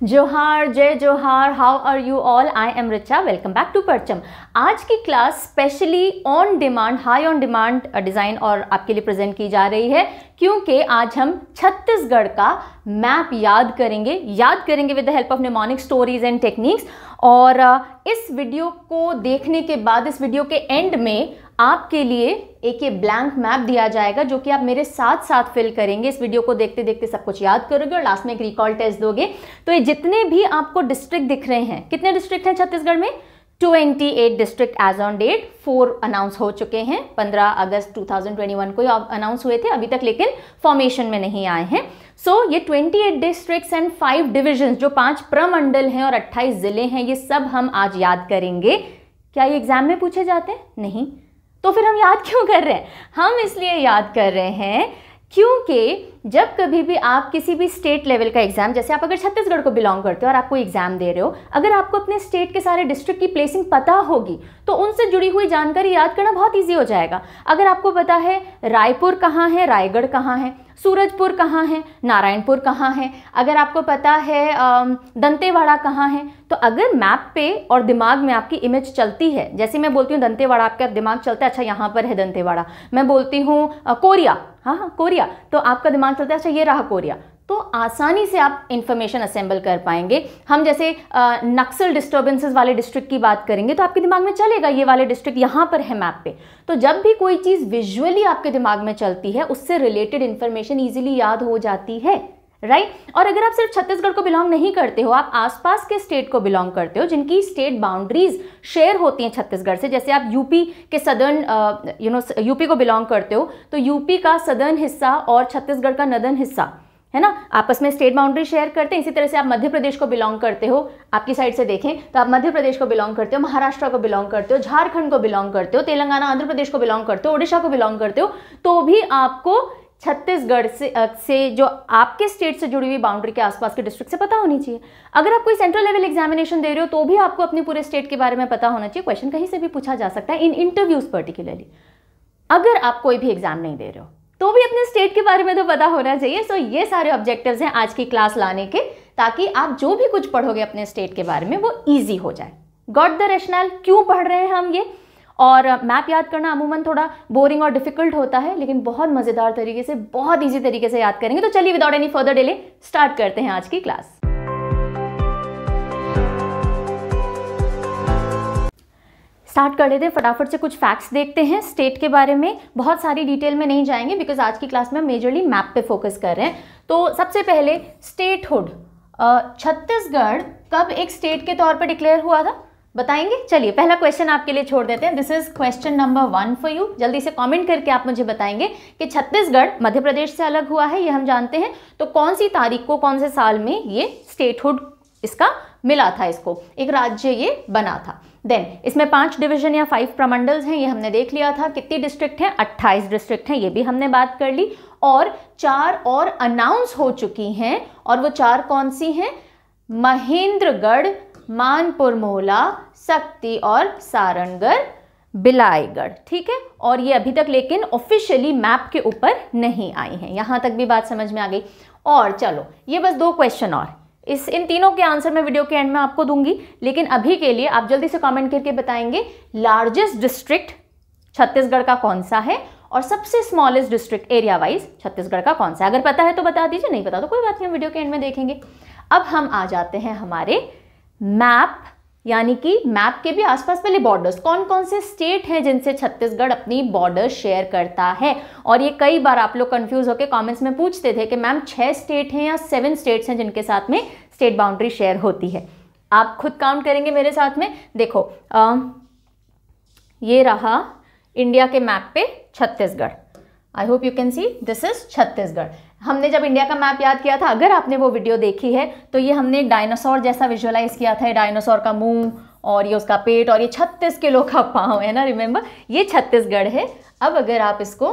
जोहार, जय जोहार, how are you all? I am Richa, welcome back to Parcham. आज की class specially on demand, high on demand design और आपके लिए प्रेजेंट की जा रही है, क्योंकि आज हम छत्तीसगढ़ का मैप याद करेंगे with the help of mnemonic stories and techniques. और इस वीडियो को देखने के बाद, इस वीडियो के एंड में आपके लिए एक ब्लैंक मैप दिया जाएगा जो कि आप मेरे साथ साथ फिल करेंगे। इस वीडियो को देखते देखते सब कुछ याद करोगे और लास्ट में एक रिकॉल टेस्ट दोगे। तो ये जितने भी आपको डिस्ट्रिक्ट दिख रहे हैं, कितने डिस्ट्रिक्ट हैं छत्तीसगढ़ में? 28 district as on date. 4 announce हो चुके हैं, 15 अगस्त 2021 को अनाउंस हुए थे अभी तक, लेकिन फॉर्मेशन में नहीं आए हैं। सो ये 28 डिस्ट्रिक्ट्स एंड 5 डिविजन्स, जो 5 प्रमंडल हैं और 28 जिले हैं, ये सब हम आज याद करेंगे। क्या ये एग्जाम में पूछे जाते हैं? नहीं। तो फिर हम याद क्यों कर रहे हैं? हम इसलिए याद कर रहे हैं क्योंकि जब कभी भी आप किसी भी स्टेट लेवल का एग्जाम, जैसे आप अगर छत्तीसगढ़ को बिलोंग करते हो और आपको एग्जाम दे रहे हो, अगर आपको अपने स्टेट के सारे डिस्ट्रिक्ट की प्लेसिंग पता होगी तो उनसे जुड़ी हुई जानकारी याद करना बहुत ईजी हो जाएगा। अगर आपको पता है रायपुर कहाँ है, रायगढ़ कहाँ है, सूरजपुर कहाँ है, नारायणपुर कहाँ है, अगर आपको पता है दंतेवाड़ा कहाँ है, तो अगर मैप पे और दिमाग में आपकी इमेज चलती है, जैसे मैं बोलती हूँ दंतेवाड़ा, आपका दिमाग चलता है अच्छा यहाँ पर है दंतेवाड़ा। मैं बोलती हूँ कोरिया, हाँ कोरिया, तो आपका दिमाग चलता है अच्छा ये रहा कोरिया। तो आसानी से आप इंफॉर्मेशन असेंबल कर पाएंगे। हम जैसे नक्सल डिस्टर्बेंसेस वाले डिस्ट्रिक्ट की बात करेंगे तो आपके दिमाग में चलेगा ये वाले डिस्ट्रिक्ट यहाँ पर है मैप पे। तो जब भी कोई चीज़ विजुअली आपके दिमाग में चलती है, उससे रिलेटेड इंफॉर्मेशन ईजिली याद हो जाती है, राइट? और अगर आप सिर्फ छत्तीसगढ़ को बिलोंग नहीं करते हो, आप आसपास के स्टेट को बिलोंग करते हो जिनकी स्टेट बाउंड्रीज शेयर होती हैं छत्तीसगढ़ से, जैसे आप यूपी के सदर्न यूपी को बिलोंग करते हो, तो यूपी का सदर्न हिस्सा और छत्तीसगढ़ का नदर्न हिस्सा है ना, आपस में स्टेट बाउंड्री शेयर करते हैं। इसी तरह से आप मध्य प्रदेश को बिलोंग करते हो, आपकी साइड से देखें तो आप मध्य प्रदेश को बिलोंग करते हो, महाराष्ट्र को बिलोंग करते हो, झारखंड को बिलोंग करते हो, तेलंगाना आंध्र प्रदेश को बिलोंग करते हो, ओडिशा को बिलोंग करते हो, तो भी आपको छत्तीसगढ़ से जो आपके स्टेट से जुड़ी हुई बाउंड्री के आसपास के डिस्ट्रिक्ट से पता होनी चाहिए। अगर आप कोई सेंट्रल लेवल एग्जामिनेशन दे रहे हो तो भी आपको अपने पूरे स्टेट के बारे में पता होना चाहिए। क्वेश्चन कहीं से भी पूछा जा सकता है, इन इंटरव्यूज पर्टिकुलरली। अगर आप कोई भी एग्जाम नहीं दे रहे हो तो भी अपने स्टेट के बारे में तो पता होना चाहिए। सो ये सारे ऑब्जेक्टिव्स हैं आज की क्लास लाने के, ताकि आप जो भी कुछ पढ़ोगे अपने स्टेट के बारे में वो ईजी हो जाए। Got the rational? क्यों पढ़ रहे हैं हम ये? और मैप याद करना अमूमन थोड़ा बोरिंग और डिफिकल्ट होता है, लेकिन बहुत मज़ेदार तरीके से, बहुत ईजी तरीके से याद करेंगे। तो चलिए without any further delay start करते हैं आज की क्लास। स्टार्ट कर लेते हैं, फटाफट से कुछ फैक्ट्स देखते हैं स्टेट के बारे में। बहुत सारी डिटेल में नहीं जाएंगे बिकॉज आज की क्लास में मेजरली मैप पे फोकस कर रहे हैं। तो सबसे पहले स्टेटहुड, छत्तीसगढ़ कब एक स्टेट के तौर पर डिक्लेयर हुआ था बताएंगे? चलिए पहला क्वेश्चन आपके लिए छोड़ देते हैं। This is question number 1 for you. जल्दी से कमेंट करके आप मुझे बताएंगे कि छत्तीसगढ़ मध्य प्रदेश से अलग हुआ है, ये हम जानते हैं, तो कौन सी तारीख को, कौन से साल में ये स्टेटहुड इसका मिला था, इसको एक राज्य ये बना था। देन इसमें 5 डिवीजन या 5 प्रमंडल्स हैं, ये हमने देख लिया था। कितनी डिस्ट्रिक्ट हैं? 28 डिस्ट्रिक्ट हैं, ये भी हमने बात कर ली। और 4 और अनाउंस हो चुकी हैं, और वो 4 कौन सी हैं? महेंद्रगढ़, मानपुर मोला, शक्ति और सारंगढ़ बिलाईगढ़, ठीक है। और ये अभी तक लेकिन ऑफिशियली मैप के ऊपर नहीं आई हैं। यहां तक भी बात समझ में आ गई। और चलो ये बस 2 क्वेश्चन और, इन तीनों के आंसर मैं वीडियो के एंड में आपको दूंगी, लेकिन अभी के लिए आप जल्दी से कमेंट करके बताएंगे लार्जेस्ट डिस्ट्रिक्ट छत्तीसगढ़ का कौन सा है और सबसे smallest district area wise Chhattisgarh का कौन सा है। अगर पता है तो बता दीजिए, नहीं पता तो कोई बात नहीं, हम वीडियो के एंड में देखेंगे। अब हम आ जाते हैं हमारे मैप, यानी कि मैप के भी आसपास पहले बॉर्डर्स, कौन कौन से स्टेट हैं जिनसे छत्तीसगढ़ अपनी बॉर्डर शेयर करता है। और ये कई बार आप लोग कंफ्यूज होकर कमेंट्स में पूछते थे कि मैम 6 स्टेट हैं या 7 स्टेट्स हैं जिनके साथ में स्टेट बाउंड्री शेयर होती है। आप खुद काउंट करेंगे मेरे साथ में। देखो ये रहा इंडिया के मैप पे Chhattisgarh. I hope you can see, this is Chhattisgarh. हमने जब इंडिया का मैप याद किया था, अगर आपने वो वीडियो देखी है, तो ये हमने एक डायनासोर जैसा विजुअलाइज किया था। डायनासोर का मुंह और ये उसका पेट और ये 36 किलो का पाँव है ना, रिमेंबर, ये छत्तीसगढ़ है। अब अगर आप इसको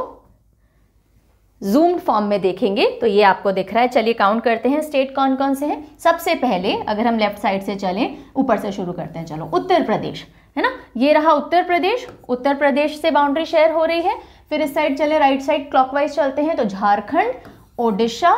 जूम्ड फॉर्म में देखेंगे तो ये आपको दिख रहा है। चलिए काउंट करते हैं स्टेट कौन कौन से हैं। सबसे पहले अगर हम लेफ्ट साइड से चलें, ऊपर से शुरू करते हैं, चलो उत्तर प्रदेश है ना, ये रहा उत्तर प्रदेश। उत्तर प्रदेश से बाउंड्री शेयर हो रही है। फिर इस साइड चले, राइट साइड क्लॉकवाइज चलते हैं तो झारखंड, ओडिशा,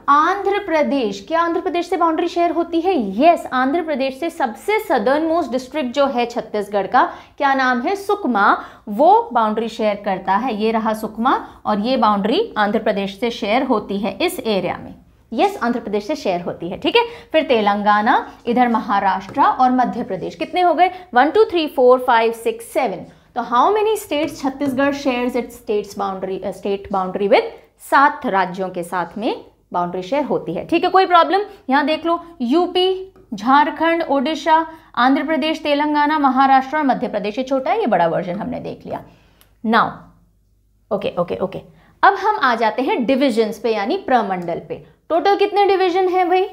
आंध्र प्रदेश, क्या आंध्र प्रदेश से बाउंड्री शेयर होती है? यस, आंध्र प्रदेश से सबसे सदर्न मोस्ट डिस्ट्रिक्ट जो है छत्तीसगढ़ का, क्या नाम है? सुकमा, वो बाउंड्री शेयर करता है। ये रहा सुकमा और ये बाउंड्री आंध्र प्रदेश से शेयर होती है इस एरिया में। यस, आंध्र प्रदेश से शेयर होती है, ठीक है। फिर तेलंगाना, इधर महाराष्ट्र और मध्य प्रदेश। कितने हो गए? 1 2 3 4 5 6 7। तो how many states Chhattisgarh shares it's state boundary with? 7 राज्यों के साथ में बाउंड्री शेयर होती है, ठीक है। कोई प्रॉब्लम? यहाँ देख लो, यूपी, झारखंड, ओडिशा, आंध्र प्रदेश, तेलंगाना, महाराष्ट्र और मध्य प्रदेश। ये छोटा है, ये बड़ा वर्जन हमने देख लिया। नाउ ओके ओके ओके, अब हम आ जाते हैं डिविजन्स पे, यानी प्रमंडल पे। टोटल कितने डिवीजन है भाई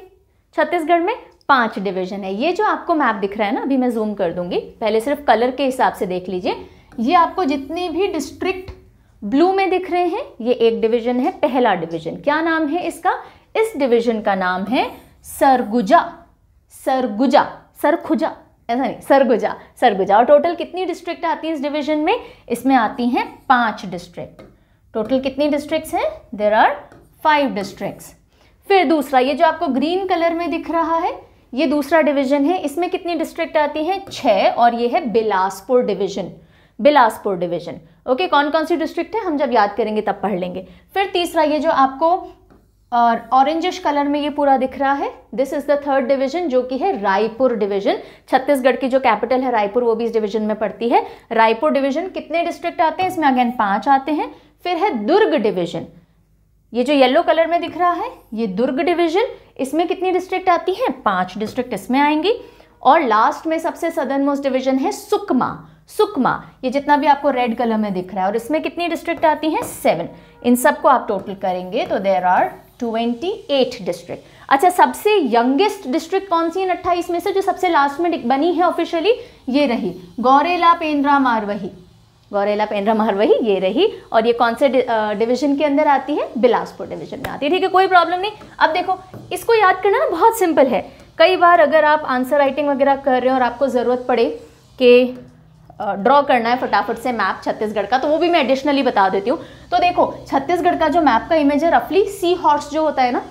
छत्तीसगढ़ में? 5 डिवीजन है। ये जो आपको मैप दिख रहा है ना, अभी मैं जूम कर दूंगी, पहले सिर्फ कलर के हिसाब से देख लीजिए। ये आपको जितने भी डिस्ट्रिक्ट ब्लू में दिख रहे हैं, ये एक डिवीजन है, पहला डिवीजन। क्या नाम है इसका? इस डिवीजन का नाम है सरगुजा। सरगुजा, सरखुजा ऐसा नहीं, सरगुजा, सरगुजा। और टोटल कितनी डिस्ट्रिक्ट आती है इस डिवीजन में? इसमें आती हैं 5 डिस्ट्रिक्ट। टोटल कितनी डिस्ट्रिक्ट्स हैं? There are 5 districts. फिर दूसरा, ये जो आपको ग्रीन कलर में दिख रहा है, ये दूसरा डिवीजन है। इसमें कितनी डिस्ट्रिक्ट आती हैं? 6, और ये है Bilaspur division. Bilaspur division, okay. कौन कौन सी डिस्ट्रिक्ट है हम जब याद करेंगे तब पढ़ लेंगे। फिर तीसरा, ये जो आपको ऑरेंजिश कलर में ये पूरा दिख रहा है, this is the 3rd division, जो कि है रायपुर डिवीजन। छत्तीसगढ़ की जो कैपिटल है रायपुर, वो भी इस डिवीजन में पड़ती है। रायपुर डिवीजन। कितने डिस्ट्रिक्ट आते हैं इसमें? अगेन 5 आते हैं। फिर है दुर्ग डिवीजन, ये जो येलो कलर में दिख रहा है, ये दुर्ग डिवीजन। इसमें कितनी डिस्ट्रिक्ट आती हैं? 5 डिस्ट्रिक्ट इसमें आएंगी। और लास्ट में सबसे सदर्न मोस्ट डिवीजन है सुकमा। सुकमा, ये जितना भी आपको रेड कलर में दिख रहा है, और इसमें कितनी डिस्ट्रिक्ट आती हैं? 7। इन सबको आप टोटल करेंगे तो देयर आर 28 डिस्ट्रिक्ट। अच्छा, सबसे यंगेस्ट डिस्ट्रिक्ट कौन सी है 28 में से, जो सबसे लास्ट में बनी है ऑफिशियली? ये रही गौरेला पेंड्रा मारवही। गौरेला पेंड्रा मारवही ये रही। और ये कौन से डिवीजन के अंदर आती है? बिलासपुर डिवीजन में आती है, ठीक है। कोई प्रॉब्लम नहीं। अब देखो, इसको याद करना ना बहुत सिंपल है। कई बार अगर आप आंसर राइटिंग वगैरह कर रहे हो और आपको ज़रूरत पड़े कि ड्रॉ करना है फटाफट से मैप छत्तीसगढ़ का, तो वो भी मैं एडिशनली बता देती हूँ। तो देखो, छत्तीसगढ़ का जो मैप का इमेज है, रफली सी हॉर्स जो होता है ना,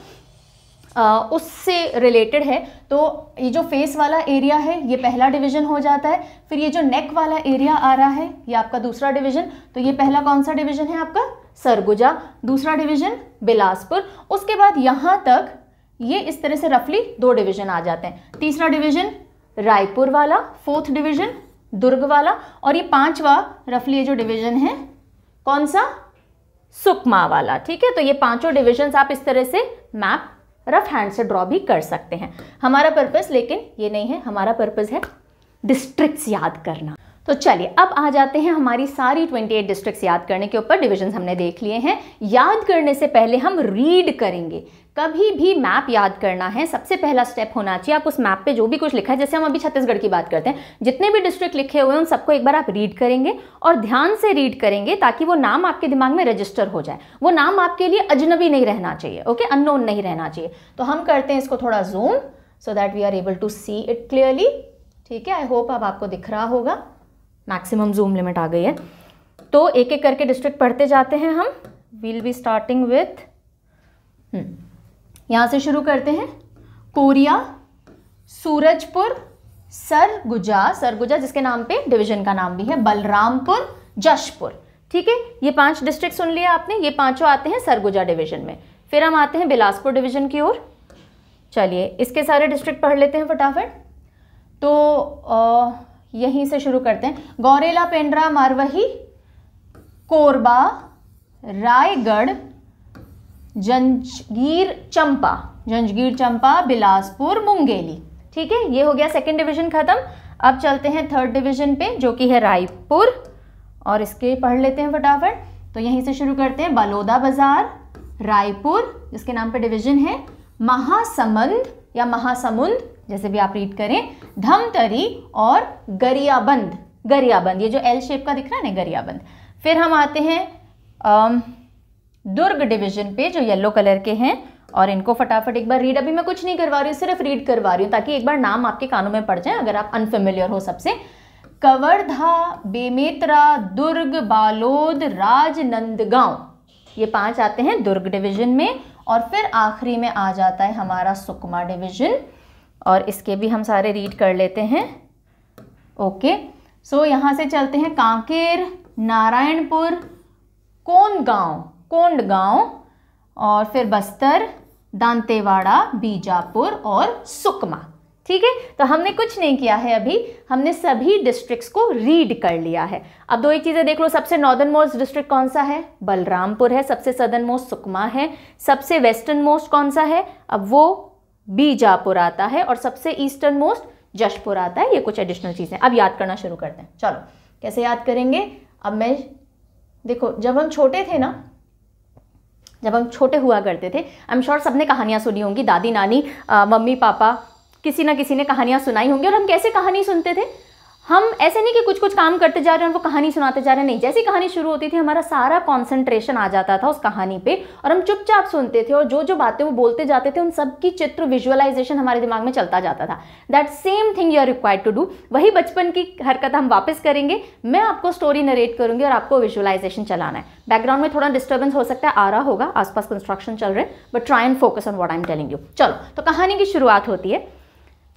उससे रिलेटेड है। तो ये जो फेस वाला एरिया है, ये पहला डिवीजन हो जाता है। फिर ये जो नेक वाला एरिया आ रहा है, ये आपका दूसरा डिवीजन। तो ये पहला कौन सा डिवीजन है आपका? सरगुजा। दूसरा डिवीजन बिलासपुर। उसके बाद यहाँ तक ये इस तरह से रफली 2 डिवीजन आ जाते हैं। तीसरा डिवीजन रायपुर वाला, 4th डिवीजन दुर्ग वाला, और ये 5वां रफली ये जो डिवीजन है, कौन सा? सुकमा वाला, ठीक है। तो ये 5 डिविजन्स आप इस तरह से मैप रफ हैंड से ड्रॉ भी कर सकते हैं। हमारा पर्पस लेकिन ये नहीं है, हमारा पर्पस है डिस्ट्रिक्ट्स याद करना। तो चलिए अब आ जाते हैं हमारी सारी 28 डिस्ट्रिक्ट्स याद करने के ऊपर। डिविजन्स हमने देख लिए हैं। याद करने से पहले हम रीड करेंगे। कभी भी मैप याद करना है, सबसे पहला स्टेप होना चाहिए, आप उस मैप पे जो भी कुछ लिखा है, जैसे हम अभी छत्तीसगढ़ की बात करते हैं, जितने भी डिस्ट्रिक्ट लिखे हुए हैं उन सबको एक बार आप रीड करेंगे, और ध्यान से रीड करेंगे ताकि वो नाम आपके दिमाग में रजिस्टर हो जाए। वो नाम आपके लिए अजनबी नहीं रहना चाहिए, ओके, अननोन नहीं रहना चाहिए। तो हम करते हैं इसको थोड़ा zoom, so that we are able to see it clearly, ठीक है। आई होप अब आपको दिख रहा होगा। मैक्सिमम जूम लिमिट आ गई है। तो एक एक करके डिस्ट्रिक्ट पढ़ते जाते हैं हम। वील बी स्टार्टिंग विथ, यहाँ से शुरू करते हैं। कोरिया, सूरजपुर, सरगुजा, सरगुजा जिसके नाम पे डिवीजन का नाम भी है, बलरामपुर, जशपुर, ठीक है। ये 5 डिस्ट्रिक्ट सुन लिया आपने, ये 5 आते हैं सरगुजा डिवीजन में। फिर हम आते हैं बिलासपुर डिवीजन की ओर। चलिए इसके सारे डिस्ट्रिक्ट पढ़ लेते हैं फटाफट। तो यहीं से शुरू करते हैं। गौरेला पेंड्रा मारवही, कोरबा, रायगढ़, जंजगीर चंपा, जंजगीर चंपा, बिलासपुर, मुंगेली, ठीक है। ये हो गया 2nd डिवीजन खत्म। अब चलते हैं 3rd डिवीजन पे, जो कि है रायपुर, और इसके पढ़ लेते हैं फटाफट। तो यहीं से शुरू करते हैं। बलौदा बाजार, रायपुर जिसके नाम पे डिवीजन है, महासमुंद या महासमुंद जैसे भी आप रीड करें, धमतरी और गरियाबंद, गरियाबंद ये जो एल शेप का दिख रहा है ना, गरियाबंद। फिर हम आते हैं दुर्ग डिवीजन पे जो येलो कलर के हैं, और इनको फटाफट एक बार रीड, अभी मैं कुछ नहीं करवा रही हूँ, सिर्फ रीड करवा रही हूँ ताकि एक बार नाम आपके कानों में पड़ जाए अगर आप अनफेमिलियर हो सबसे। कवर्धा, बेमेतरा, दुर्ग, बालोद, राजनांदगांव, ये 5 आते हैं दुर्ग डिवीजन में। और फिर आखिरी में आ जाता है हमारा सुकमा डिवीजन, और इसके भी हम सारे रीड कर लेते हैं। ओके, सो यहाँ से चलते हैं कांकेर, नारायणपुर, कोंडगांव, और फिर बस्तर, दांतेवाड़ा, बीजापुर और सुकमा। ठीक है, तो हमने कुछ नहीं किया है अभी, हमने सभी डिस्ट्रिक्ट्स को रीड कर लिया है। अब दो एक चीज़ें देख लो, सबसे नॉर्दर्न मोस्ट डिस्ट्रिक्ट कौन सा है? बलरामपुर है। सबसे सदर्न मोस्ट सुकमा है। सबसे वेस्टर्न मोस्ट कौन सा है? अब वो बीजापुर आता है, और सबसे ईस्टर्न मोस्ट जशपुर आता है। ये कुछ एडिशनल चीज़ें, अब याद करना शुरू करते हैं। चलो, कैसे याद करेंगे? अब मैं देखो, जब हम छोटे थे ना, जब हम छोटे हुआ करते थे, आई एम श्योर सबने कहानियाँ सुनी होंगी, दादी नानी मम्मी पापा किसी ना किसी ने कहानियाँ सुनाई होंगी। और हम कैसे कहानी सुनते थे? हम ऐसे नहीं कि कुछ कुछ काम करते जा रहे हैं और वो कहानी सुनाते जा रहे हैं, नहीं। जैसी कहानी शुरू होती थी हमारा सारा कंसंट्रेशन आ जाता था उस कहानी पे, और हम चुपचाप सुनते थे, और जो जो बातें वो बोलते जाते थे उन सब की चित्र विजुअलाइजेशन हमारे दिमाग में चलता जाता था। That same thing you are required to do. वही बचपन की हरकत हम वापस करेंगे। मैं आपको स्टोरी नरेट करूंगी और आपको विजुअलाइजेशन चलाना है। बैकग्राउंड में थोड़ा डिस्टर्बेंस हो सकता है, आ रहा होगा, आसपास कंस्ट्रक्शन चल रहे हैं, but try and focus on what I am telling you. चलो, तो कहानी की शुरुआत होती है।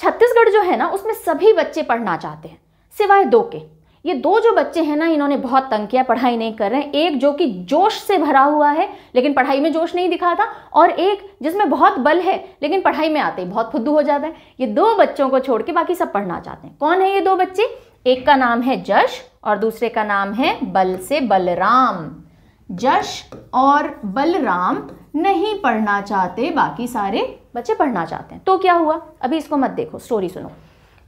छत्तीसगढ़ जो है ना, उसमें सभी बच्चे पढ़ना चाहते हैं सिवाय दो के। ये दो जो बच्चे हैं ना, इन्होंने बहुत तंग किया, पढ़ाई नहीं कर रहे हैं। एक जो कि जोश से भरा हुआ है लेकिन पढ़ाई में जोश नहीं दिखाता, और एक जिसमें बहुत बल है लेकिन पढ़ाई में आते ही बहुत फुद्दू हो जाता है। ये दो बच्चों को छोड़ के बाकी सब पढ़ना चाहते हैं। कौन है ये दो बच्चे? एक का नाम है जश और दूसरे का नाम है बल से बलराम। जश और बलराम नहीं पढ़ना चाहते, बाकी सारे बच्चे पढ़ना चाहते हैं। तो क्या हुआ? अभी इसको मत देखो, स्टोरी सुनो।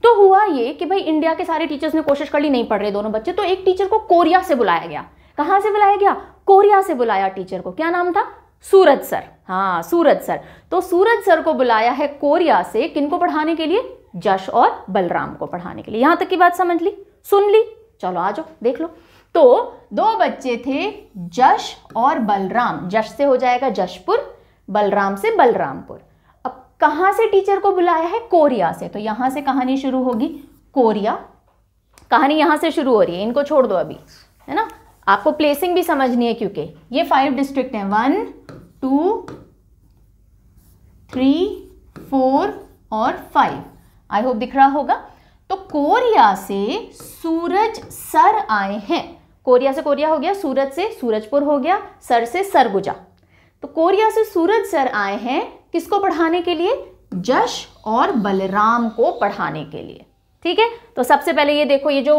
तो हुआ ये कि भाई इंडिया के सारे टीचर्स ने कोशिश कर ली, नहीं पढ़ रहे दोनों बच्चे। तो एक टीचर को कोरिया से बुलाया गया। कहाँ से बुलाया गया? कोरिया से बुलाया टीचर को। क्या नाम था? सूरज सर। हाँ, सूरज सर। तो सूरज सर को बुलाया है कोरिया से, किनको पढ़ाने के लिए? जश और बलराम को पढ़ाने के लिए। यहां तक की बात समझ ली, सुन ली? चलो आ जाओ, देख लो। तो दो बच्चे थे, जश और बलराम। जश से हो जाएगा जशपुर, बलराम से बलरामपुर। अब कहां से टीचर को बुलाया है? कोरिया से। तो यहां से कहानी शुरू होगी, कोरिया। कहानी यहां से शुरू हो रही है, इनको छोड़ दो अभी, है ना। आपको प्लेसिंग भी समझनी है, क्योंकि ये 5 डिस्ट्रिक्ट हैं, 1 2 3 4 और 5। आई होप दिख रहा होगा। तो कोरिया से सूरज सर आए हैं। कोरिया से कोरिया हो गया, सूरज से सूरजपुर हो गया, सर से सरगुजा। तो कोरिया से सूरज सर आए हैं किसको पढ़ाने के लिए? जश और बलराम को पढ़ाने के लिए। ठीक है, तो सबसे पहले ये देखो, ये जो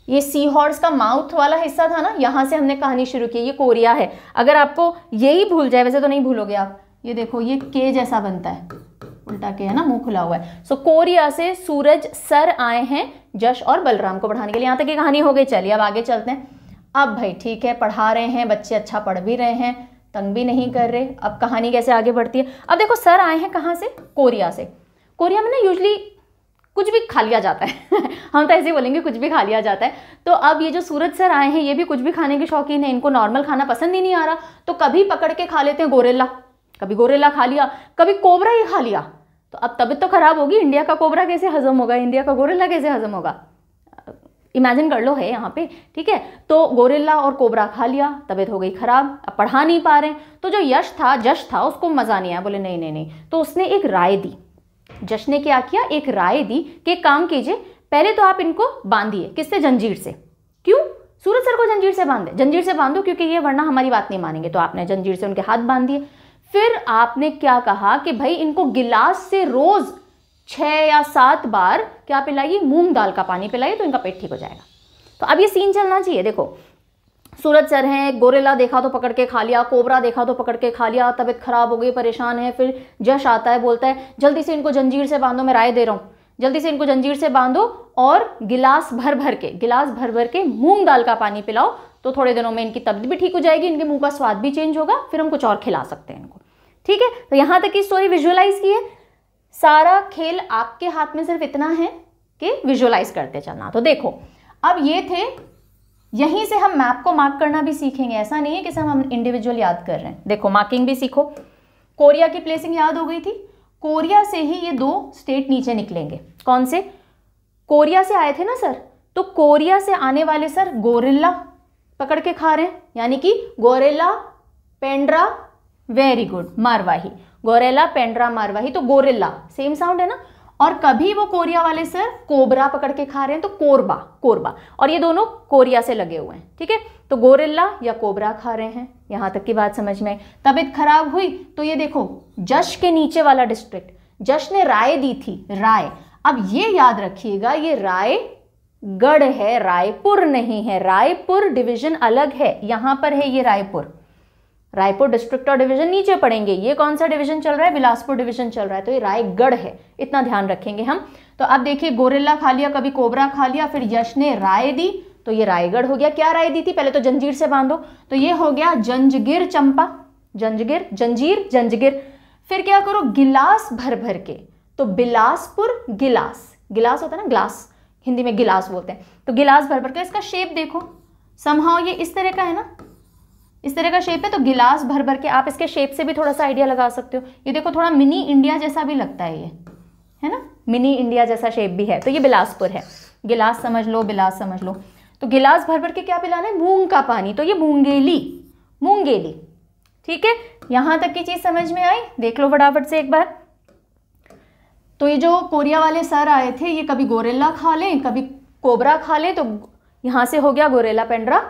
ये सी हॉर्स का माउथ वाला हिस्सा था ना, यहां से हमने कहानी शुरू की। ये कोरिया है। अगर आपको यही भूल जाए, वैसे तो नहीं भूलोगे आप, ये देखो ये के जैसा बनता है, उल्टा के है ना, मुंह खुला हुआ है। सो कोरिया से सूरज सर आए हैं जश और बलराम को पढ़ाने के लिए। यहां तक की कहानी हो गई। चलिए अब आगे चलते हैं। अब भाई ठीक है, पढ़ा रहे हैं बच्चे, अच्छा पढ़ भी रहे हैं, तंग भी नहीं कर रहे। अब कहानी कैसे आगे बढ़ती है? अब देखो, सर आए हैं कहाँ से? कोरिया से। कोरिया में ना यूजली कुछ भी खा लिया जाता है हम तो ऐसे ही बोलेंगे, कुछ भी खा लिया जाता है। तो अब ये जो सूरज सर आए हैं, ये भी कुछ भी खाने के शौकीन है। इनको नॉर्मल खाना पसंद ही नहीं आ रहा, तो कभी पकड़ के खा लेते हैं गोरेला। कभी गोरेला खा लिया, कभी कोबरा ही खा लिया। तो अब तबीयत तो खराब होगी। इंडिया का कोबरा कैसे हजम होगा? इंडिया का गोरेला कैसे हजम होगा? इमेजिन कर लो, है यहाँ पे। ठीक है, तो गोरेला और कोबरा खा लिया, तबीयत हो गई खराब, अब पढ़ा नहीं पा रहे। तो जो जश था उसको मजा नहीं आया, बोले नहीं नहीं नहीं। तो उसने एक राय दी। जश ने क्या किया? एक राय दी कि एक काम कीजिए, पहले तो आप इनको बांधिए। किससे? जंजीर से। क्यों? सूरज सर को जंजीर से बांधे। जंजीर से बांधो क्योंकि ये वरना हमारी बात नहीं मानेंगे। तो आपने जंजीर से उनके हाथ बांध दिए। फिर आपने क्या कहा कि भाई इनको गिलास से रोज 6 या 7 बार क्या पिलाइए? मूंग दाल का पानी पिलाइए, तो इनका पेट ठीक हो जाएगा। तो अब ये सीन चलना चाहिए। देखो, सूरज सर हैं, गोरेला देखा तो पकड़ के खा लिया, कोबरा देखा तो पकड़ के खा लिया, तबीयत खराब हो गई, परेशान है। फिर जश आता है, बोलता है जल्दी से इनको जंजीर से बांधो, मैं राय दे रहा हूँ, जल्दी से इनको जंजीर से बांधो और गिलास भर भर के मूंग दाल का पानी पिलाओ। तो थोड़े दिनों में इनकी तबीयत भी ठीक हो जाएगी, इनके मुंह का स्वाद भी चेंज होगा, फिर हम कुछ और खिला सकते हैं इनको। ठीक है, तो यहाँ तक की स्टोरी विजुअलाइज की है। सारा खेल आपके हाथ में सिर्फ इतना है कि विजुअलाइज करते चलना। तो देखो, अब ये थे, यहीं से हम मैप को मार्क करना भी सीखेंगे। ऐसा नहीं है कि सब हम इंडिविजुअल याद कर रहे हैं। देखो, मार्किंग भी सीखो। कोरिया की प्लेसिंग याद हो गई थी। कोरिया से ही ये 2 स्टेट नीचे निकलेंगे। कौन से? कोरिया से आए थे ना सर, तो कोरिया से आने वाले सर गोरिल्ला पकड़ के खा रहे हैं, यानी कि गोरिल्ला पेंड्रा, वेरी गुड, मारवाही, गोरेला, पेंड्रा, मारवाही, तो गोरिल्ला सेम साउंड है ना। और कभी वो कोरिया वाले सर कोबरा पकड़ के खा रहे हैं तो कोरबा, कोरबा, और ये दोनों कोरिया से लगे हुए हैं, ठीक है। तो गोरिल्ला या कोबरा खा रहे हैं, यहां तक की बात समझ में आई। तबीयत खराब हुई तो ये देखो जश के नीचे वाला डिस्ट्रिक्ट, जश ने राय दी थी, राय। अब ये याद रखिएगा ये रायगढ़ है, रायपुर नहीं है, रायपुर डिवीजन अलग है, यहां पर है ये रायपुर, रायपुर डिस्ट्रिक्ट और डिवीजन नीचे पड़ेंगे। ये कौन सा डिवीजन चल रहा है, बिलासपुर डिवीजन चल रहा है, तो ये रायगढ़ है, इतना ध्यान रखेंगे हम। तो अब देखिए गोरिल्ला खा लिया, कभी कोबरा खा लिया, फिर यश ने राय दी तो ये रायगढ़ हो गया। क्या राय दी थी, पहले तो जंजीर से बांधो, तो ये हो गया जंजगिर चंपा, जंजगिर, जंजीर, जंजगिर। फिर क्या करो, गिलास भर भर के, तो बिलासपुर गिलास, गिलास होता है ना ग्लास, हिंदी में गिलास बोलते हैं, तो गिलास भर भर के। इसका शेप देखो, समहाउ ये इस तरह का है ना, इस तरह का शेप है, तो गिलास भर भर के। आप इसके शेप से भी थोड़ा सा आइडिया लगा सकते हो, ये देखो थोड़ा मिनी इंडिया जैसा भी लगता है, ये है ना, मिनी इंडिया जैसा शेप भी है, तो ये बिलासपुर है। गिलास समझ लो, बिलास समझ लो। तो गिलास भर भर के क्या पिलाना है, मूंग का पानी, तो ये मूंगेली, मूंगेली, ठीक है। यहां तक की चीज समझ में आई, देख लो फटाफट से एक बार। तो ये जो कोरिया वाले सर आए थे, ये कभी गोरिल्ला खा लें, कभी कोबरा खा लें, तो यहां से हो गया गोरेला, पेंड्रा,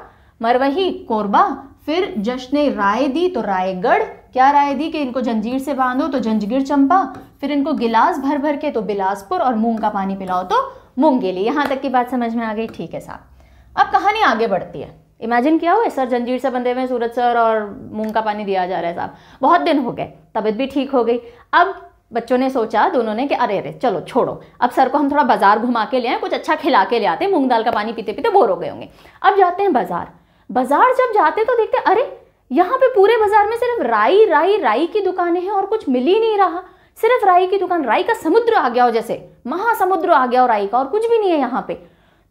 मरवही, कोरबा। फिर जश ने राय दी तो रायगढ़, क्या राय दी कि इनको जंजीर से बांधो तो जंजगिर चंपा, फिर इनको गिलास भर भर के तो बिलासपुर, और मूंग का पानी पिलाओ तो मूंगेली। यहां तक की बात समझ में आ गई, ठीक है साहब। अब कहानी आगे बढ़ती है। इमेजिन किया हुआ है सर जंजीर से बंधे हुए सूरज सर और मूंग का पानी दिया जा रहा है साहब, बहुत दिन हो गए, तबीयत भी ठीक हो गई। अब बच्चों ने सोचा दोनों ने कि अरे अरे चलो छोड़ो, अब सर को हम थोड़ा बाजार घुमा के ले आए, कुछ अच्छा खिला के ले आते हैं, मूंग दाल का पानी पीते पीते बोर हो गए होंगे। अब जाते हैं बाजार, बाजार जब जाते तो देखते अरे यहाँ पे पूरे बाजार में सिर्फ राई राई राई की दुकानें हैं और कुछ मिल ही नहीं रहा, सिर्फ राई की दुकान, राई का समुद्र आ गया हो, जैसे महासमुद्र आ गया हो राई का, और कुछ भी नहीं है यहाँ पे।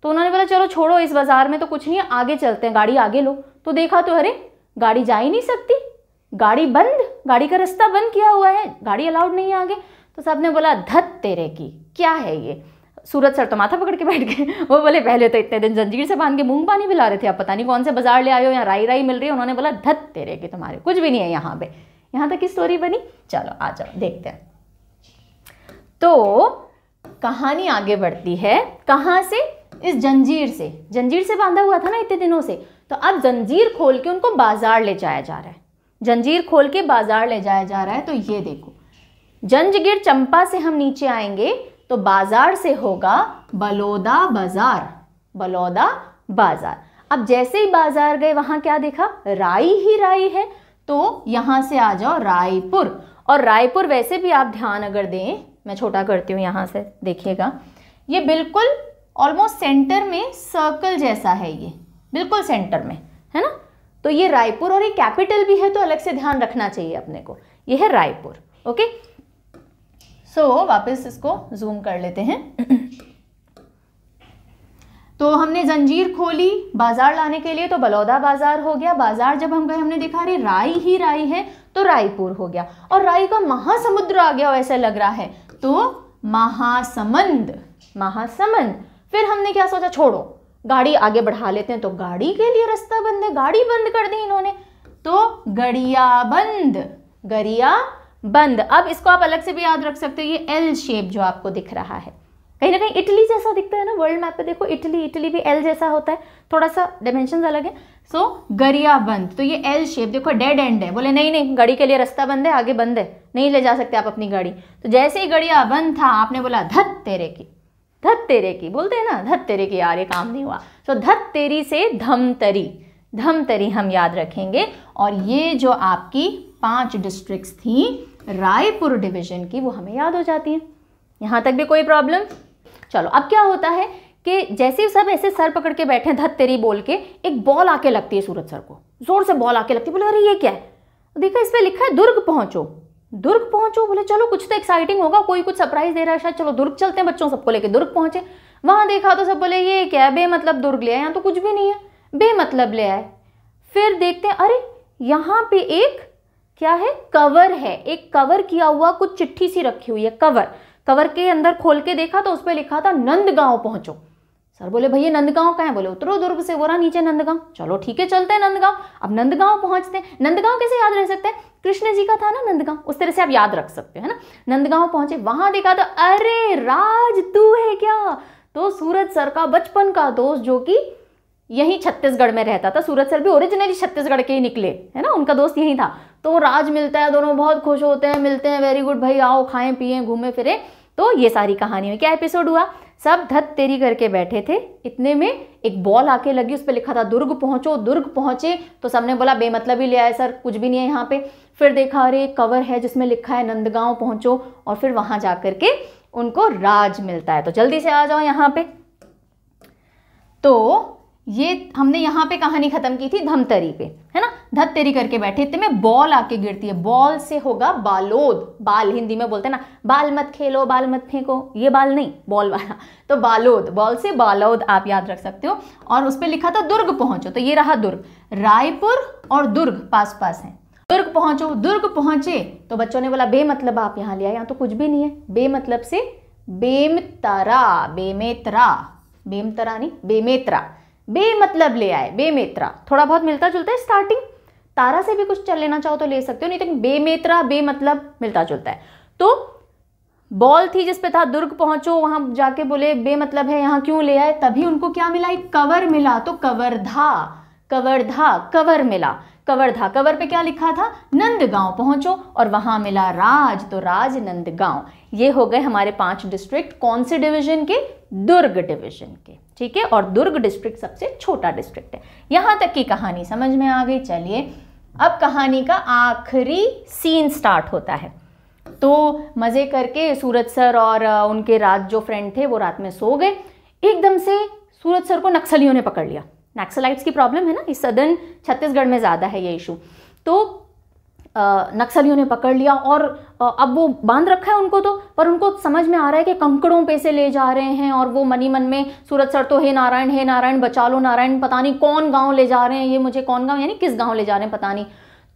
तो उन्होंने बोला चलो छोड़ो, इस बाजार में तो कुछ नहीं है, आगे चलते हैं, गाड़ी आगे लो। तो देखा तो अरे गाड़ी जा ही नहीं सकती, गाड़ी बंद, गाड़ी का रास्ता बंद किया हुआ है, गाड़ी अलाउड नहीं है आगे। तो सबने बोला धत तेरे की, क्या है ये। सूरज सर तो माथा पकड़ के बैठ गए, वो बोले पहले तो इतने दिन जंजीर से बांध के मूंग पानी पिला रहे थे, अब पता नहीं कौन से बाजार ले आए हो, यहाँ राई राई मिल रही है। उन्होंने बोला धत तेरे की, तुम्हारे कुछ भी नहीं है यहाँ पे। यहाँ तक की स्टोरी बनी, चलो आ जाओ देखते हैं। तो कहानी आगे बढ़ती है, कहाँ से, इस जंजीर से, जंजीर से बांधा हुआ था ना इतने दिनों से, तो अब जंजीर खोल के उनको बाजार ले जाया जा रहा है, जंजीर खोल के बाजार ले जाया जा रहा है। तो ये देखो जंजगिर चंपा से हम नीचे आएंगे तो बाजार से होगा बलौदा बाजार, बलौदा बाजार। अब जैसे ही बाजार गए वहां क्या देखा, राई ही राई है, तो यहां से आ जाओ रायपुर। और रायपुर वैसे भी आप ध्यान अगर दें, मैं छोटा करती हूँ यहां से, देखिएगा ये बिल्कुल ऑलमोस्ट सेंटर में सर्कल जैसा है, ये बिल्कुल सेंटर में है ना। तो ये रायपुर, और ये कैपिटल भी है तो अलग से ध्यान रखना चाहिए अपने को, ये है रायपुर। ओके, सो वापस इसको जूम कर लेते हैं। तो हमने जंजीर खोली बाजार लाने के लिए, तो बलौदा बाजार हो गया। बाजार जब हम गए हमने देखा अरे राई ही राई है, तो रायपुर हो गया। और राई का महासमुद्र आ गया ऐसा लग रहा है, तो महासमंद, महासमंद। फिर हमने क्या सोचा, छोड़ो गाड़ी आगे बढ़ा लेते हैं, तो गाड़ी के लिए रास्ता बंद है, गाड़ी बंद कर दी इन्होंने, तो गड़िया बंद, गरिया बंद। अब इसको आप अलग से भी याद रख सकते हो, ये एल शेप जो आपको दिख रहा है, कहीं ना कहीं इटली जैसा दिखता है ना, वर्ल्ड मैप पे देखो इटली, इटली भी एल जैसा होता है, थोड़ा सा डायमेंशंस अलग है। सो गरिया बंद, तो ये एल शेप देखो, डेड एंड है, बोले नहीं नहीं गाड़ी के लिए रास्ता बंद है, आगे बंद है, नहीं ले जा सकते आप अपनी गाड़ी। तो जैसे ही गरिया बंद था आपने बोला धत तेरे की, धत तेरे की बोलते हैं ना, धत तेरे की, यार ये काम नहीं हुआ। तो धत तेरी से धमतरी, धमतरी हम याद रखेंगे। और ये जो आपकी 5 डिस्ट्रिक्ट्स थी रायपुर डिवीजन की, वो हमें याद हो जाती हैं। यहाँ तक भी कोई प्रॉब्लम। चलो अब क्या होता है कि जैसे सब ऐसे सर पकड़ के बैठे हैं धत तेरी बोल के, एक बॉल आके लगती है सूरज सर को, जोर से बॉल आके लगती है। बोले अरे ये क्या है, देखा इस पे लिखा है दुर्ग पहुंचो, दुर्ग पहुंचो। बोले चलो कुछ तो एक्साइटिंग होगा, कोई कुछ सरप्राइज दे रहा है शायद, चलो दुर्ग चलते हैं। बच्चों सबको लेके दुर्ग पहुंचे। वहां देखा तो सब बोले ये क्या है, बेमतलब दुर्ग ले आए, यहाँ तो कुछ भी नहीं है, बेमतलब ले आए। फिर देखते हैं अरे यहाँ पे एक क्या है, कवर है, एक कवर किया हुआ कुछ चिट्ठी सी रखी हुई है, कवर। कवर के अंदर खोल के देखा तो उस पर लिखा था नंदगांव पहुंचो। सर बोले भैया नंदगांव कहाँ है? बोले उतरो दुर्ग से, बोला नीचे नंदगांव। चलो ठीक है चलते हैं नंदगांव। अब नंदगांव पहुंचते हैं। नंदगांव कैसे याद रह सकते हैं? कृष्ण जी का था ना नंदगांव, उस तरह से आप याद रख सकते हो, है ना। नंदगांव पहुंचे, वहां देखा तो अरे राज तू है क्या? तो सूरज सर का बचपन का दोस्त जो कि यही छत्तीसगढ़ में रहता था, सूरज सर भी ओरिजिनली छत्तीसगढ़ के ही निकले, है ना, उनका दोस्त यही था। तो राज मिलता है, दोनों बहुत खुश होते हैं, मिलते हैं, वेरी गुड भाई आओ खाएं पिएं घूमें फिरें। तो ये सारी कहानी में क्या एपिसोड हुआ, सब धत तेरी करके बैठे थे, इतने में एक बॉल आके लगी, उस पर लिखा था दुर्ग पहुंचो। दुर्ग पहुंचे तो सबने बोला बेमतलब ही ले आए सर, कुछ भी नहीं है यहाँ पे। फिर देखा अरे कवर है जिसमें लिखा है नंदगांव पहुंचो, और फिर वहां जाकर के उनको राज मिलता है। तो जल्दी से आ जाओ यहाँ पे। तो ये हमने यहाँ पे कहानी खत्म की थी धमतरी पे, है ना। धत्तेरी करके बैठे, इतने में बॉल आके गिरती है, बॉल से होगा बालोद। बाल हिंदी में बोलते हैं ना, बाल मत खेलो बाल मत फेंको, ये बाल नहीं बॉल वाला, तो बालोद, बॉल से बालोद आप याद रख सकते हो। और उस पर लिखा था दुर्ग पहुंचो, तो ये रहा दुर्ग। रायपुर और दुर्ग पास पास हैं। दुर्ग पहुंचो, दुर्ग पहुंचे तो बच्चों ने बोला बेमतलब आप यहाँ ले आए, यहाँ तो कुछ भी नहीं है। बेमतलब से बेमतरा, बेमेतरा, बेमतरा नहीं बेमेतरा, बेमतलब ले आए, बेमेतरा। थोड़ा बहुत मिलता जुलता है, स्टार्टिंग तारा से भी कुछ चल लेना चाहो तो ले सकते हो, नहीं तो बेमेतरा बेमतलब मिलता जुलता है। तो बॉल थी जिसपे था दुर्ग पहुंचो, वहां जाके बोले बेमतलब है यहाँ क्यों ले आए, तभी उनको क्या मिला, एक कवर मिला। तो कवर्धा, कवर्धा, कवर मिला, कवर्धा। कवर पे क्या लिखा था, नंदगांव पहुंचो, और वहां मिला राज, तो राज नंदगांव। ये हो गए हमारे 5 डिस्ट्रिक्ट, कौन से डिवीजन के, दुर्ग डिवीजन के, ठीक है। और दुर्ग डिस्ट्रिक्ट सबसे छोटा डिस्ट्रिक्ट है। यहां तक की कहानी समझ में आ गई। चलिए अब कहानी का आखिरी सीन स्टार्ट होता है। तो मजे करके सूरज सर और उनके राज जो फ्रेंड थे वो रात में सो गए। एकदम से सूरज सर को नक्सलियों ने पकड़ लिया। नक्सलाइट्स की प्रॉब्लम है ना, इस सदर्न छत्तीसगढ़ में ज़्यादा है ये इशू। तो नक्सलियों ने पकड़ लिया और अब वो बांध रखा है उनको, तो पर उनको समझ में आ रहा है कि कंकड़ों पे से ले जा रहे हैं। और वो मनी मन में सूरज सर तो हे नारायण बचा लो नारायण, पता नहीं कौन गांव ले जा रहे हैं ये, मुझे कौन गांव यानी किस गांव ले जा रहे हैं पता नहीं।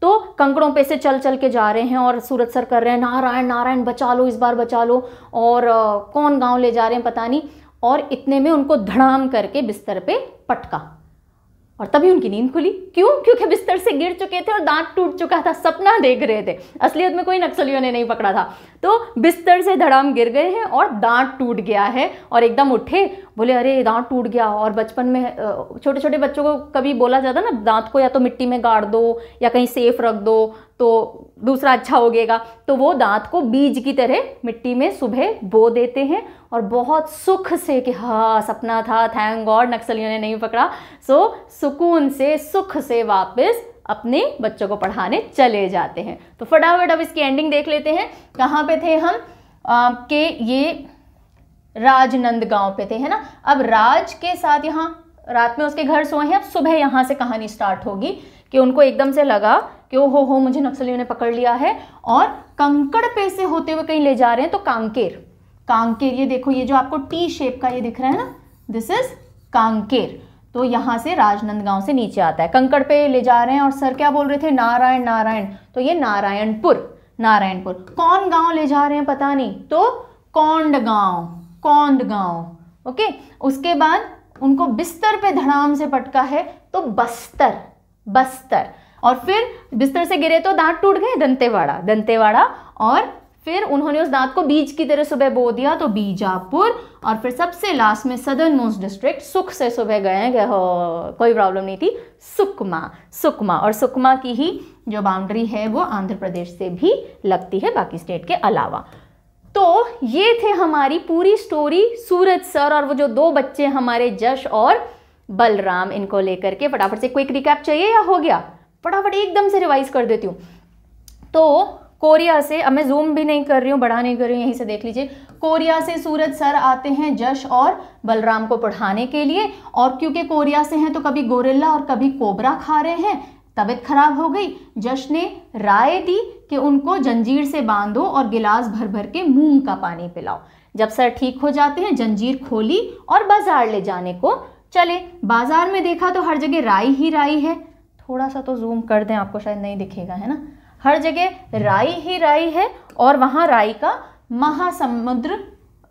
तो कंकड़ों पे से चल चल के जा रहे हैं और सूरज सर कर रहे हैं नारायण नारायण बचा लो इस बार बचा लो, और कौन गाँव ले जा रहे हैं पता नहीं। और इतने में उनको धड़ाम करके बिस्तर पे पटका, और तभी उनकी नींद खुली। क्यों? क्योंकि बिस्तर से गिर चुके थे और दांत टूट चुका था, सपना देख रहे थे, असलियत में कोई नक्सलियों ने नहीं पकड़ा था। तो बिस्तर से धड़ाम गिर गए हैं और दांत टूट गया है, और एकदम उठे, बोले अरे दांत टूट गया। और बचपन में छोटे छोटे बच्चों को कभी बोला जाता ना, दांत को या तो मिट्टी में गाड़ दो या कहीं सेफ रख दो तो दूसरा अच्छा हो गएगा। तो वो दांत को बीज की तरह मिट्टी में सुबह बो देते हैं, और बहुत सुख से कि हाँ सपना था, थैंक गॉड नक्सलियों ने नहीं पकड़ा। सो सुकून से सुख से वापस अपने बच्चों को पढ़ाने चले जाते हैं। तो फटाफट अब इसकी एंडिंग देख लेते हैं। कहाँ पे थे हम, के ये राजनंदगांव पे थे, है ना। अब राज के साथ यहाँ रात में उसके घर सोए हैं। अब सुबह यहाँ से कहानी स्टार्ट होगी कि उनको एकदम से लगा कि ओ हो मुझे नक्सलियों ने पकड़ लिया है, और कंकड़ पे से होते हुए कहीं ले जा रहे हैं। तो कांकेर, कांकेर ये देखो, ये जो आपको टी शेप का ये दिख रहा है ना, दिस इज कांकेर। तो यहाँ से राजनंदगांव से नीचे आता है, कंकड़ पे ले जा रहे हैं। और सर क्या बोल रहे थे, नारायण नारायण, तो ये नारायणपुर, नारायणपुर। कौन गांव ले जा रहे हैं पता नहीं, तो कौंड गांव, कौंड गांव। ओके, उसके बाद उनको बिस्तर पे धड़ाम से पटका है, तो बस्तर, बस्तर। और फिर बिस्तर से गिरे तो दांत टूट गए, दंतेवाड़ा, दंतेवाड़ा। और फिर उन्होंने उस दांत को बीज की तरह सुबह बो दिया, तो बीजापुर। और फिर सबसे लास्ट में सदर्न मोस्ट डिस्ट्रिक्ट, सुख से सुबह गए हैं, कोई प्रॉब्लम नहीं थी, सुकमा, सुकमा। और सुकमा की ही जो बाउंड्री है वो आंध्र प्रदेश से भी लगती है, बाकी स्टेट के अलावा। तो ये थे हमारी पूरी स्टोरी, सूरज सर और वो जो 2 बच्चे हमारे जश और बलराम, इनको लेकर के। फटाफट से क्विक रिकैप चाहिए या हो गया? फटाफट एकदम से रिवाइज कर देती हूँ। तो कोरिया से, अब मैं जूम भी नहीं कर रही हूँ, बड़ा नहीं कर रही हूँ, यहीं से देख लीजिए। कोरिया से सूरज सर आते हैं जश और बलराम को पढ़ाने के लिए। और क्योंकि कोरिया से हैं तो कभी गोरिल्ला और कभी कोबरा खा रहे हैं, तबीयत खराब हो गई। जश ने राय दी कि उनको जंजीर से बांधो और गिलास भर भर के मूंग का पानी पिलाओ। जब सर ठीक हो जाते हैं, जंजीर खोली और बाजार ले जाने को चले। बाजार में देखा तो हर जगह राई ही राई है। थोड़ा सा तो जूम कर दें, आपको शायद नहीं दिखेगा, है ना। हर जगह राई ही राई है, और वहाँ राई का महासमुद्र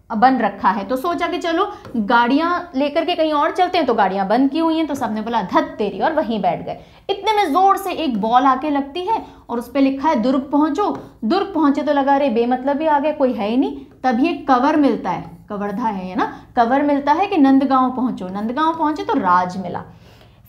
बन रखा है। तो सोचा कि चलो गाड़ियां लेकर के कहीं और चलते हैं, तो गाड़ियां बंद की हुई हैं, तो सबने बोला धत तेरी, और वहीं बैठ गए। इतने में जोर से एक बॉल आके लगती है और उस पर लिखा है दुर्ग पहुंचो। दुर्ग पहुंचे तो लगा रे बेमतलब ही आ गए, कोई है ही नहीं। तभी एक कवर मिलता है, कवर्धा है ना, कवर मिलता है कि नंदगांव पहुंचो। नंदगांव पहुंचे तो राज मिला।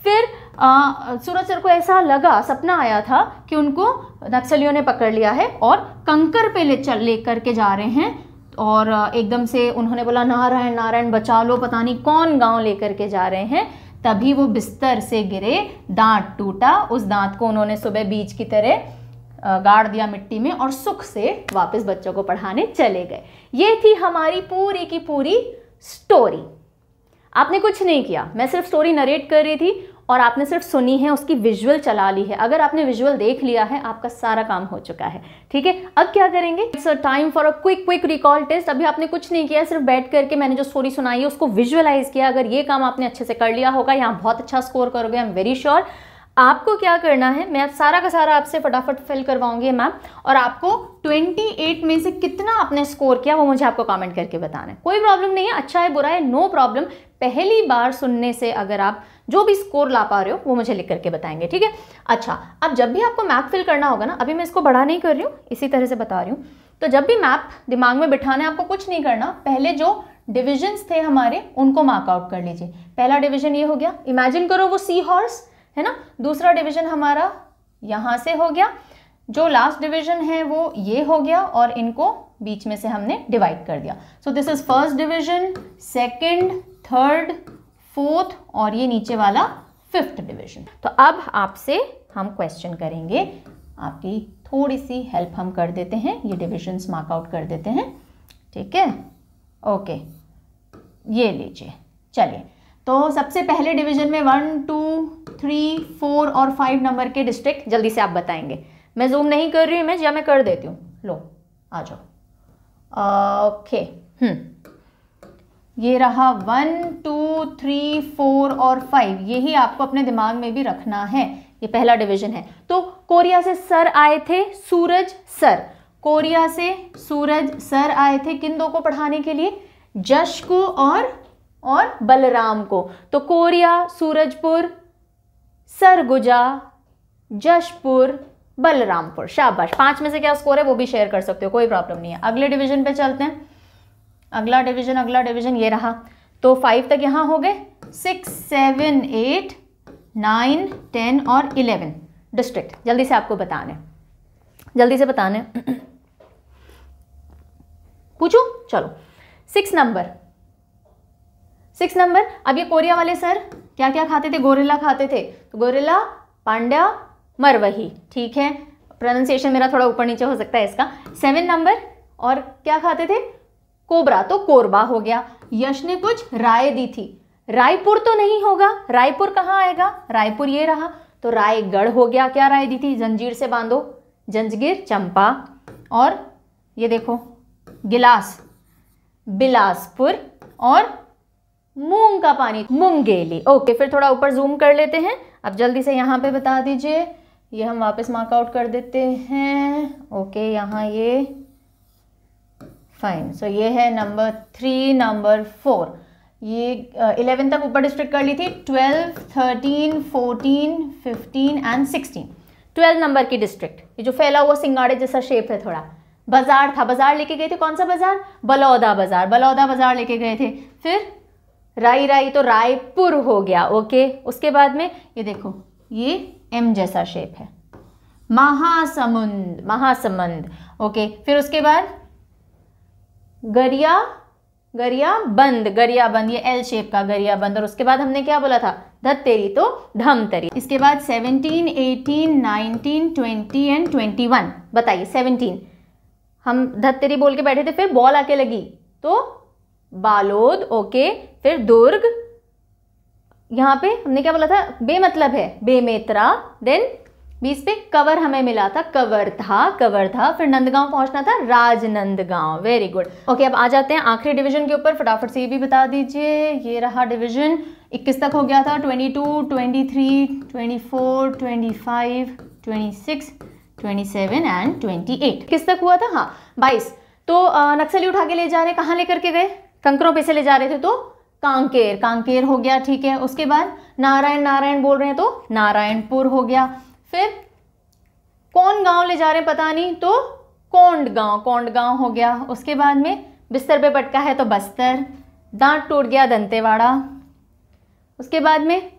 फिर सूरज सर को ऐसा लगा, सपना आया था कि उनको नक्सलियों ने पकड़ लिया है और कंकर पे ले करके जा रहे हैं, और एकदम से उन्होंने बोला नारायण नारायण बचा लो, पता नहीं कौन गांव लेकर के जा रहे हैं। तभी वो बिस्तर से गिरे, दांत टूटा, उस दांत को उन्होंने सुबह बीज की तरह गाड़ दिया मिट्टी में और सुख से वापस बच्चों को पढ़ाने चले गए। ये थी हमारी पूरी की पूरी स्टोरी। आपने कुछ नहीं किया, मैं सिर्फ स्टोरी नरेट कर रही थी और आपने सिर्फ सुनी है, उसकी विजुअल चला ली है। अगर आपने विजुअल देख लिया है, आपका सारा काम हो चुका है। ठीक है, अब क्या करेंगे, it's a time for a quick recall test. अभी आपने कुछ नहीं किया, सिर्फ बैठ करके मैंने जो स्टोरी सुनाई है उसको विजुअलाइज किया। अगर ये काम आपने अच्छे से कर लिया होगा, यहाँ बहुत अच्छा स्कोर करोगे, आई एम वेरी श्योर। आपको क्या करना है, मैं सारा का सारा आपसे फटाफट फिल करवाऊंगी मैम, और आपको 28 में से कितना आपने स्कोर किया वो मुझे आपको कमेंट करके बताना है। कोई प्रॉब्लम नहीं है, अच्छा है बुरा है नो प्रॉब्लम। पहली बार सुनने से अगर आप जो भी स्कोर ला पा रहे हो वो मुझे लिख करके बताएंगे। ठीक है, अच्छा अब जब भी आपको मैप फिल करना होगा ना, अभी मैं इसको बड़ा नहीं कर रही हूँ, इसी तरह से बता रही हूँ, तो जब भी मैप दिमाग में बिठाना है आपको कुछ नहीं करना, पहले जो डिविजन्स थे हमारे उनको मार्क आउट कर लीजिए। पहला डिवीजन ये हो गया, इमेजिन करो वो सी हॉर्स है ना। दूसरा डिवीजन हमारा यहाँ से हो गया, जो लास्ट डिवीजन है वो ये हो गया, और इनको बीच में से हमने डिवाइड कर दिया। So this is first division, second, third, fourth, और ये नीचे वाला फिफ्थ डिवीजन। तो अब आपसे हम क्वेश्चन करेंगे, आपकी थोड़ी सी हेल्प हम कर देते हैं, ये डिविजन्स मार्क आउट कर देते हैं। ठीक है, ओके, ये लीजिए। चलिए, तो सबसे पहले डिवीजन में 1, 2, 3, 4 और 5 नंबर के डिस्ट्रिक्ट जल्दी से आप बताएंगे। मैं जूम नहीं कर रही हूँ इमेज, या मैं कर देती हूँ, लो आ जाओ। ओके, ये रहा 1, 2, 3, 4 और 5, यही आपको अपने दिमाग में भी रखना है। ये पहला डिवीजन है। तो कोरिया से सर आए थे सूरज सर, कोरिया से सूरज सर आए थे किन दो को पढ़ाने के लिए, जश को और बलराम को। तो कोरिया, सूरजपुर, सरगुजा, जशपुर, बलरामपुर। शाबाश, 5 में से क्या स्कोर है वो भी शेयर कर सकते हो, कोई प्रॉब्लम नहीं है। अगले डिवीजन पे चलते हैं। अगला डिवीजन ये रहा। तो 5 तक यहाँ हो गए, 6, 7, 8, 9, 10 और 11 डिस्ट्रिक्ट जल्दी से आपको बताने, जल्दी से बताने। पूछूं, चलो 6 नंबर। अब ये कोरिया वाले सर क्या क्या खाते थे, गोरिल्ला खाते थे, तो गोरिल्ला, पांड्या, मरवही। ठीक है, प्रोनाउंसिएशन मेरा थोड़ा ऊपर नीचे हो सकता है इसका। 7 नंबर, और क्या खाते थे, कोबरा, तो कोरबा हो गया। यश ने कुछ राय दी थी, रायपुर तो नहीं होगा, रायपुर कहाँ आएगा, रायपुर ये रहा, तो रायगढ़ हो गया। क्या राय दी थी, जंजीर से बांधो, जंजगीर, चंपा, और ये देखो गिलास, बिलासपुर, और मूंग का पानी, मुंगेली। ओके, फिर थोड़ा ऊपर जूम कर लेते हैं। अब जल्दी से यहाँ पे बता दीजिए, ये हम वापस मार्क आउट कर देते हैं। ओके, यहाँ ये फाइन। सो ये है नंबर 3, नंबर 4, ये 11 तक ऊपर डिस्ट्रिक्ट कर ली थी, 12, 13, 14, 15 एंड 16। 12 नंबर की डिस्ट्रिक्ट, ये जो फैला हुआ सिंगाड़े जैसा शेप है थोड़ा। बाजार था, बाजार लेके गए थे, कौन सा बाजार, बलौदा बाजार लेके गए थे। फिर राई तो रायपुर हो गया। ओके, उसके बाद में ये देखो, ये एम जैसा शेप है, महासमुंद। ओके, फिर उसके बाद गरियाबंद, ये एल शेप का गरियाबंद। और उसके बाद हमने क्या बोला था, धत्तेरी, तो धमतरी। इसके बाद 17, 18, 19, 20 एंड 21। बताइए 17, हम धत्तेरी बोल के बैठे थे, फिर बॉल आके लगी तो बालोद। ओके, फिर दुर्ग, यहाँ पे हमने क्या बोला था, बेमतलब है, बेमेतरा। देन 20 पे कवर हमें मिला था, कवर्धा। फिर नंदगांव पहुंचना था, राजनंदगांव। Very good. ओके, अब आ जाते हैं आखिरी डिवीजन के ऊपर, फटाफट से ये भी बता दीजिए। ये रहा डिवीजन, 21 तक हो गया था, 22, 23, 24, 25, 26, 27 एंड 28। किस तक हुआ था, हाँ 22। तो नक्सली उठा के ले जा रहे, कहाँ लेकर के गए, कंकरों पे से ले जा रहे थे, तो कांकेर, कांकेर हो गया, ठीक है। उसके बाद नारायण, नारायण बोल रहे हैं तो नारायणपुर हो गया। फिर कौन गांव ले जा रहे हैं पता नहीं, तो कोंड गांव, कोंड गांव हो गया। उसके बाद में बिस्तर पे पटका है तो बस्तर, दांत टूट गया दंतेवाड़ा। उसके बाद में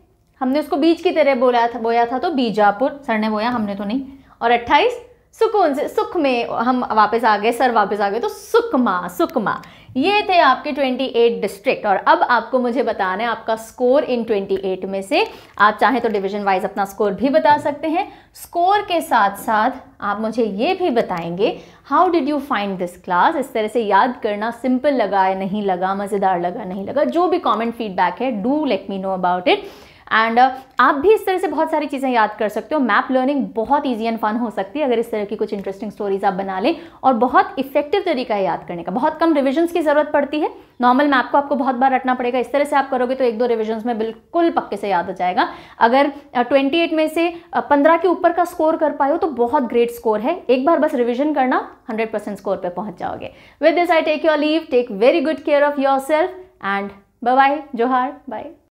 हमने उसको बीज की तरह बोया था तो बीजापुर, सर ने बोया, हमने तो नहीं। और 28 सुकून से, सुख में हम वापस आ गए, सर वापस आ गए, तो सुकमा, सुकमा। ये थे आपके 28 डिस्ट्रिक्ट। और अब आपको मुझे बताना है आपका स्कोर इन 28 में से। आप चाहें तो डिवीजन वाइज अपना स्कोर भी बता सकते हैं। स्कोर के साथ साथ आप मुझे ये भी बताएंगे how did you find this class. इस तरह से याद करना सिंपल लगा है, नहीं लगा, मज़ेदार लगा, नहीं लगा, जो भी कॉमेंट फीडबैक है, do let me know about it. And आप भी इस तरह से बहुत सारी चीज़ें याद कर सकते हो। मैप लर्निंग बहुत ईजी एंड फन हो सकती है अगर इस तरह की कुछ इंटरेस्टिंग स्टोरीज आप बना लें, और बहुत इफेक्टिव तरीका है याद करने का। बहुत कम रिविजन्स की ज़रूरत पड़ती है। नॉर्मल मैप को आपको बहुत बार रटना पड़ेगा, इस तरह से आप करोगे तो 1-2 रिविजन्स में बिल्कुल पक्के से याद हो जाएगा। अगर 28 में से 15 के ऊपर का स्कोर कर पाए हो तो बहुत ग्रेट स्कोर है। एक बार बस रिविजन करना, 100% स्कोर पे पहुंच जाओगे। With this I take your leave, take very good care of your self and bye bye, जोहार, बाय।